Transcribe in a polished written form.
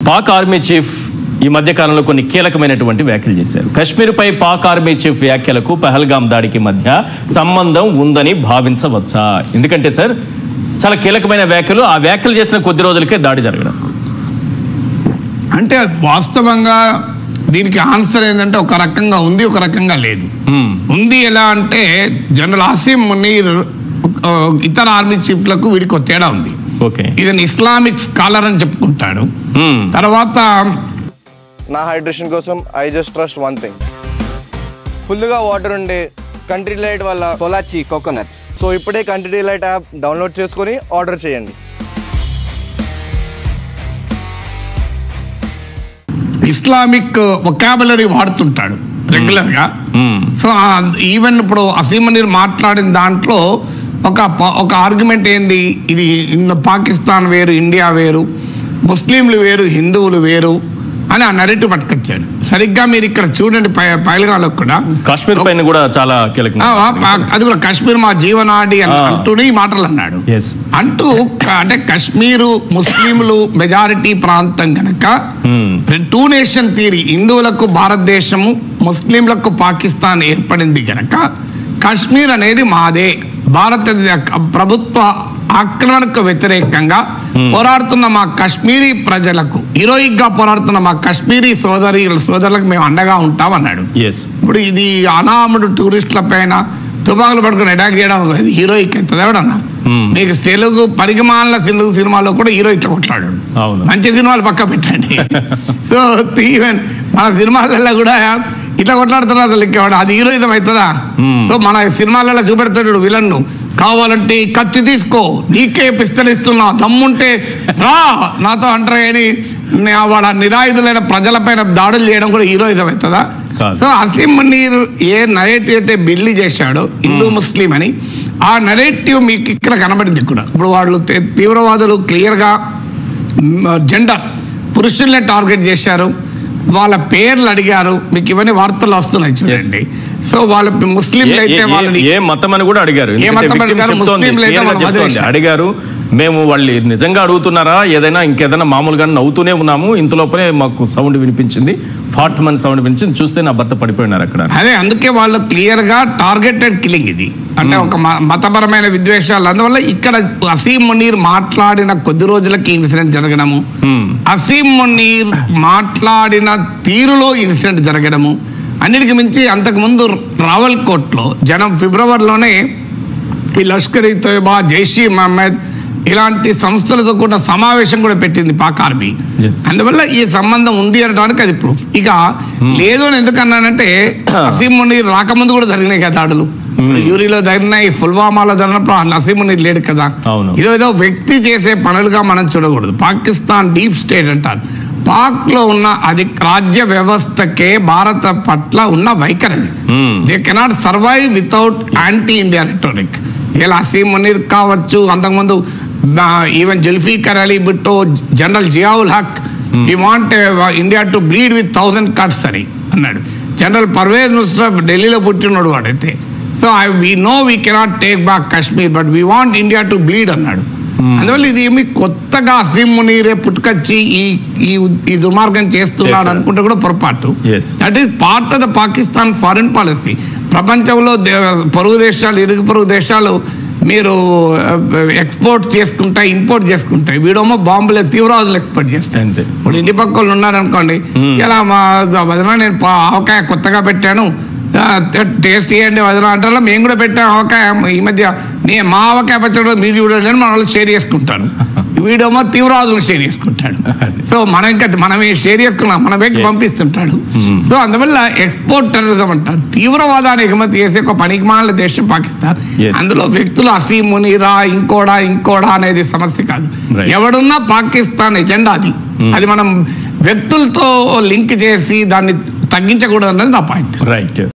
Pak army chief ఈ మధ్య కాలంలో కొన్ని కీలకమైనటువంటి వ్యాఖ్యలు చేశారు. కశ్మీర్పై పాక్ ఆర్మీ చీఫ్ వ్యాఖ్యలకు పహల్గామ్ దాడికి మధ్య సంబంధం ఉందని భావించవచ్చా? ఎందుకంటే సార్ చాలా కీలకమైన వ్యాఖ్యలు, ఆ వ్యాఖ్యలు చేసిన కొద్ది రోజులకే దాడి జరగడం. అంటే వాస్తవంగా దీనికి ఆన్సర్ ఏంటంటే ఒక రకంగా ఉంది, ఒక రకంగా లేదు. ఉంది ఎలా అంటే జనరల్ ఆసిమ్ మునీర్ ఇతర ఆర్మీ చీఫ్లకు వీడికి ఒక తేడా ఉంది. ఇదని ఇస్లామిక్ స్కాలర్ అని చెప్పుకుంటాడు. తర్వాత నా హైడ్రేషన్ కోసం I just trust one thing, ఫుల్గా వాటర్ ఉండే కంట్రీ డిలైట్ వల్ల కొలాచి కోకోనట్స్. సో ఇప్పుడే కంట్రీ డిలైట్ యాప్ డౌన్లోడ్ చేసుకొని ఆర్డర్ చేయండి. ఇస్లామిక్ వొకాబులరీ వాడుతుంటాడు రెగ్యులర్ గా. సో ఈవెన్ ఇప్పుడు అసీమ్ మునీర్ మాట్లాడిన దాంట్లో ఒక ఆర్గ్యుమెంట్ ఏంది, ఇది పాకిస్తాన్ వేరు, ఇండియా వేరు, ముస్లింలు వేరు, హిందువులు వేరు అని ఆ నరేటివ్ పట్టుకొచ్చాడు. సరిగ్గా మీరు ఇక్కడ చూడండి, పైలగాళ్ళకు కూడా కాశ్మీర్ పైన కూడా చాలా కీలకం. అది కూడా కాశ్మీర్ మా జీవనాడి అని అంటూనే ఈ మాటలు అన్నాడు. అంటూ అంటే కాశ్మీరు ముస్లింలు మెజారిటీ ప్రాంతం కనుక టూ నేషన్ థియరీ, హిందువులకు భారతదేశము, ముస్లింలకు పాకిస్తాన్ ఏర్పడింది కనుక కాశ్మీర్ అనేది మాదే, భారత ప్రభుత్వ ఆక్రమణకు వ్యతిరేకంగా పోరాడుతున్న మా కాశ్మీరీ ప్రజలకు, హీరోయిక్ గా పోరాడుతున్న మా కాశ్మీరీ సోదరులకు మేము అండగా ఉంటాం అన్నాడు. ఇప్పుడు ఇది అనామడు టూరిస్టుల పైన తుపాకులు పడుకుని అటాక్ చేయడం హీరోయిక్ అవుతుంది ఎవడన్నా? మీకు తెలుగు పరిగమాల తెలుగు సినిమాలో కూడా హీరో ఇట్లా కొట్లాడాడు. మంచి సినిమాలు పక్క పెట్టండి. సో ఈవెన్ మన సినిమాలలో కూడా ఇట్లా కొట్లాడుతున్నారు అసలు ఇంకేవాడు, అది హీరోయిజం అవుతుందా? సో మన సినిమాలలో చూపెడతాడు విలన్ను, కావాలంటే కత్తి తీసుకో, నీకే పిస్తలిస్తున్నా, దమ్ముంటే రా నాతో అంటారు అని వాళ్ళ నిరాయుధులైన ప్రజలపైన దాడులు చేయడం కూడా హీరోయిజం అవుతుందా? సో అసీమ్ మునీర్ ఏ నరేటివ్ అయితే బిల్లి చేశాడో హిందూ ముస్లిం అని, ఆ నరేటివ్ మీకు ఇక్కడ కనబడింది కూడా. ఇప్పుడు వాళ్ళు తీవ్రవాదులు క్లియర్గా జెండర్ పురుషుల్నే టార్గెట్ చేశారు, వాళ్ళ పేర్లు అడిగారు, మీకు ఇవన్నీ వార్తలు వస్తున్నాయి చూడండి. సో వాళ్ళ ముస్లింలు అయితే వాళ్ళని ఏ మతం అని కూడా అడిగారు, అడిగారు మేము వాళ్ళు నిజంగా అడుగుతున్నారా, ఏదైనా ఇంకేదైనా మామూలుగా నవ్వుతూనే ఉన్నాము, ఇంతలోపలే మాకు సౌండ్ వినిపించింది, ఫాట్ మన్ సౌండ్ వినిపించింది, చూస్తే నా భర్త పడిపోయినారు అక్కడ. అదే అందుకే వాళ్ళు క్లియర్ గా టార్గెటెడ్ కిల్లింగ్ ఇది, అంటే ఒక మతపరమైన విద్వేషాలు. అందువల్ల ఇక్కడ అసీమ్ మునీర్ మాట్లాడిన కొద్ది రోజులకి ఇన్సిడెంట్ జరగడము, అసీమ్ మునీర్ మాట్లాడిన తీరులో ఇన్సిడెంట్ జరగడము, అన్నిటికి మించి అంతకుముందు రావల్కోట్లో జనం ఫిబ్రవరిలోనే ఈ లష్కర్-ఇ తోయిబా, జైష్-ఇ మహమ్మద్ ఇలాంటి సంస్థలతో కూడా సమావేశం కూడా పెట్టింది పాక్ ఆర్మీ. అందువల్ల ఈ సంబంధం ఉంది అనడానికి అది ప్రూఫ్. ఇక లేదు అని ఎందుకన్నానంటే అసీమ్ మునీర్ రాకముందు కూడా జరిగినాయి కదా దాడులు, యూరిలో జరిగినాయి, పుల్వామాలో జరిగినప్పుడు అసీమ్ మునీర్ లేడు కదా. ఏదో వ్యక్తి చేసే పనులుగా మనం చూడకూడదు. పాకిస్తాన్ డీప్ స్టేట్ అంటారు. పాక్ లో ఉన్న అది రాజ్య వ్యవస్థకే భారత పట్ల ఉన్న వైఖరి. They cannot survive without anti India rhetoric. ఇలా అసీమ్ మునీర్ కావచ్చు, అంతకుముందు even Zulfikar Ali Bhutto, general Ziaul Haq, we want India to bleed with 1000 cuts అని అన్నాడు. జనరల్ పర్వేజ్ ముషర్రఫ్ ఢిల్లీలో పుట్టినాడు వాడైతే. So we know we cannot take back Kashmir but we want India to bleed అన్నాడు. అందువల్ల ఇది ఏమి కొత్తగా అసీమ్ మునీరే పుట్టుకొచ్చి ఈ దుర్మార్గం చేస్తున్నాడు అనుకుంటే కూడా పొరపాటు. That is part of the Pakistan foreign policy. ప్రపంచంలో పొరుగు దేశాలు, ఇరుగు పొరుగు దేశాలు మీరు ఎక్స్పోర్ట్ చేసుకుంటాయి, ఇంపోర్ట్ చేసుకుంటాయి, వీడేమో బాంబులే తీవ్రవాదులు ఎక్స్పోర్ట్ చేస్తాయి. ఇప్పుడు ఇంటి పక్క వాళ్ళు ఉన్నారనుకోండి, ఇలా మా వదిన నేను ఆవకాయ కొత్తగా పెట్టాను, టేస్ట్ చేయండి వదిన అంటారా, మేము కూడా పెట్టాం ఆవకాయ ఈ మధ్య, మా ఆవకాయ పచ్చడి మీరు చూడండి అని మన వాళ్ళు షేర్ చేసుకుంటారు, వీడేమో తీవ్రవాదులు షేర్ చేసుకుంటాడు. సో మనమే షేర్ చేసుకున్నాం, మన వ్యక్తి పంపిస్తుంటాడు. సో అందువల్ల ఎక్స్పోర్ట్ టెర్రరిజం అంటారు. తీవ్రవాదాన్ని ఎగుమతి చేసే ఒక పనికిమాలిన దేశం పాకిస్తాన్. అందులో వ్యక్తులు అసీమ్ మునీరా ఇంకోడా అనేది సమస్య కాదు. ఎవడున్నా పాకిస్తాన్ ఎజెండా అది మనం వ్యక్తులతో లింక్ చేసి దాన్ని తగ్గించకూడదు అన్నది నా పాయింట్. రైట్.